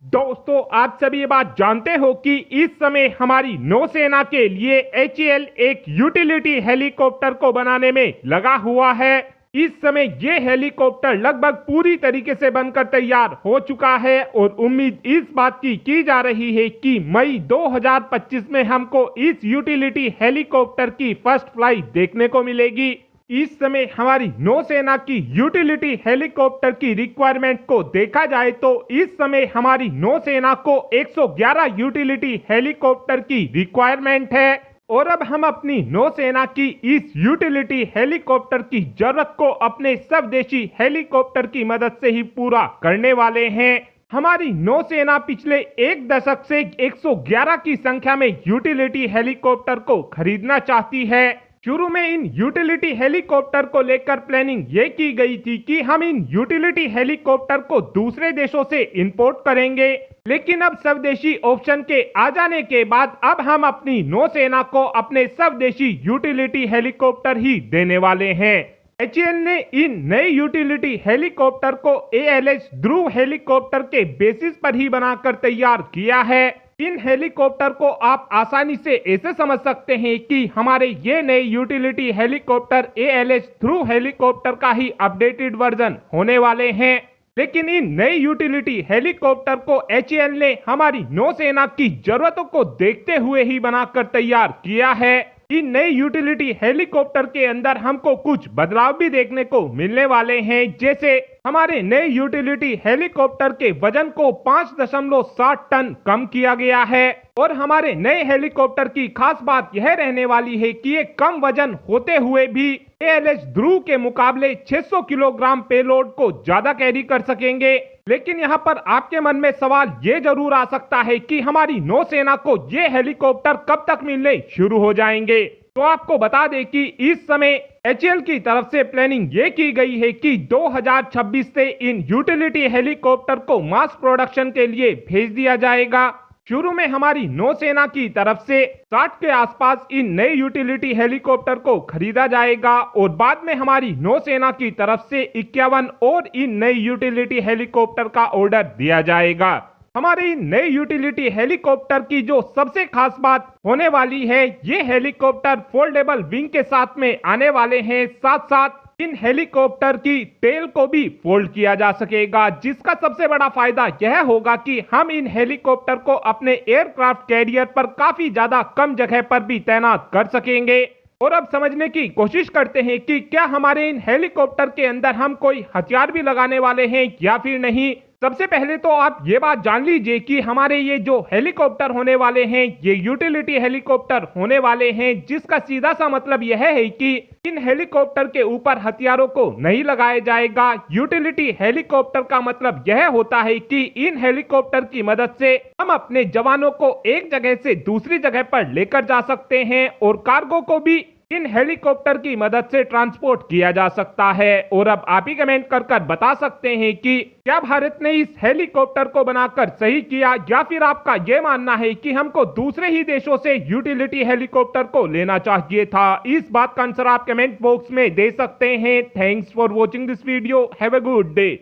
दोस्तों, आप सभी ये बात जानते हो कि इस समय हमारी नौसेना के लिए HAL एक यूटिलिटी हेलीकॉप्टर को बनाने में लगा हुआ है। इस समय ये हेलीकॉप्टर लगभग पूरी तरीके से बनकर तैयार हो चुका है और उम्मीद इस बात की जा रही है कि मई 2025 में हमको इस यूटिलिटी हेलीकॉप्टर की फर्स्ट फ्लाइट देखने को मिलेगी। इस समय हमारी नौसेना की यूटिलिटी हेलीकॉप्टर की रिक्वायरमेंट को देखा जाए तो इस समय हमारी नौसेना को 111 यूटिलिटी हेलीकॉप्टर की रिक्वायरमेंट है और अब हम अपनी नौसेना की इस यूटिलिटी हेलीकॉप्टर की जरूरत को अपने स्वदेशी हेलीकॉप्टर की मदद से ही पूरा करने वाले हैं। हमारी नौसेना पिछले एक दशक से 111 की संख्या में यूटिलिटी हेलीकॉप्टर को खरीदना चाहती है। शुरू में इन यूटिलिटी हेलीकॉप्टर को लेकर प्लानिंग ये की गई थी कि हम इन यूटिलिटी हेलीकॉप्टर को दूसरे देशों से इंपोर्ट करेंगे, लेकिन अब स्वदेशी ऑप्शन के आ जाने के बाद अब हम अपनी नौसेना को अपने स्वदेशी यूटिलिटी हेलीकॉप्टर ही देने वाले हैं। HAL ने इन नए यूटिलिटी हेलीकॉप्टर को ALH ध्रुव हेलीकॉप्टर के बेसिस पर ही बनाकर तैयार किया है। इन हेलीकॉप्टर को आप आसानी से ऐसे समझ सकते हैं कि हमारे ये नए यूटिलिटी हेलीकॉप्टर ALH ध्रुव हेलीकॉप्टर का ही अपडेटेड वर्जन होने वाले हैं। लेकिन इन नए यूटिलिटी हेलीकॉप्टर को HAL ने हमारी नौसेना की जरूरतों को देखते हुए ही बनाकर तैयार किया है। इन नए यूटिलिटी हेलीकॉप्टर के अंदर हमको कुछ बदलाव भी देखने को मिलने वाले हैं, जैसे हमारे नए यूटिलिटी हेलीकॉप्टर के वजन को 5.7 टन कम किया गया है और हमारे नए हेलीकॉप्टर की खास बात यह रहने वाली है कि ये कम वजन होते हुए भी ALH ध्रुव के मुकाबले 600 किलोग्राम पेलोड को ज्यादा कैरी कर सकेंगे। लेकिन यहाँ पर आपके मन में सवाल ये जरूर आ सकता है कि हमारी नौसेना को ये हेलीकॉप्टर कब तक मिलने शुरू हो जाएंगे। तो आपको बता दें कि इस समय HAL की तरफ से प्लानिंग ये की गई है कि 2026 से इन यूटिलिटी हेलीकॉप्टर को मास प्रोडक्शन के लिए भेज दिया जाएगा। शुरू में हमारी नौसेना की तरफ से 60 के आसपास इन नए यूटिलिटी हेलीकॉप्टर को खरीदा जाएगा और बाद में हमारी नौसेना की तरफ से 51 और इन नए यूटिलिटी हेलीकॉप्टर का ऑर्डर दिया जाएगा। हमारे इन नए यूटिलिटी हेलीकॉप्टर की जो सबसे खास बात होने वाली है, ये हेलीकॉप्टर फोल्डेबल विंग के साथ में आने वाले हैं। साथ साथ इन हेलीकॉप्टर की टेल को भी फोल्ड किया जा सकेगा, जिसका सबसे बड़ा फायदा यह होगा कि हम इन हेलीकॉप्टर को अपने एयरक्राफ्ट कैरियर पर काफी ज्यादा कम जगह पर भी तैनात कर सकेंगे। और अब समझने की कोशिश करते हैं कि क्या हमारे इन हेलीकॉप्टर के अंदर हम कोई हथियार भी लगाने वाले हैं या फिर नहीं। सबसे पहले तो आप ये बात जान लीजिए कि हमारे ये जो हेलीकॉप्टर होने वाले हैं, ये यूटिलिटी हेलीकॉप्टर होने वाले हैं, जिसका सीधा सा मतलब यह है कि इन हेलीकॉप्टर के ऊपर हथियारों को नहीं लगाया जाएगा। यूटिलिटी हेलीकॉप्टर का मतलब यह होता है कि इन हेलीकॉप्टर की मदद से हम अपने जवानों को एक जगह से दूसरी जगह पर लेकर जा सकते हैं और कार्गो को भी इन हेलीकॉप्टर की मदद से ट्रांसपोर्ट किया जा सकता है। और अब आप ही कमेंट कर बता सकते हैं कि क्या भारत ने इस हेलीकॉप्टर को बनाकर सही किया या फिर आपका यह मानना है कि हमको दूसरे ही देशों से यूटिलिटी हेलीकॉप्टर को लेना चाहिए था। इस बात का आंसर आप कमेंट बॉक्स में दे सकते हैं। Thanks for watching this video. Have a good day.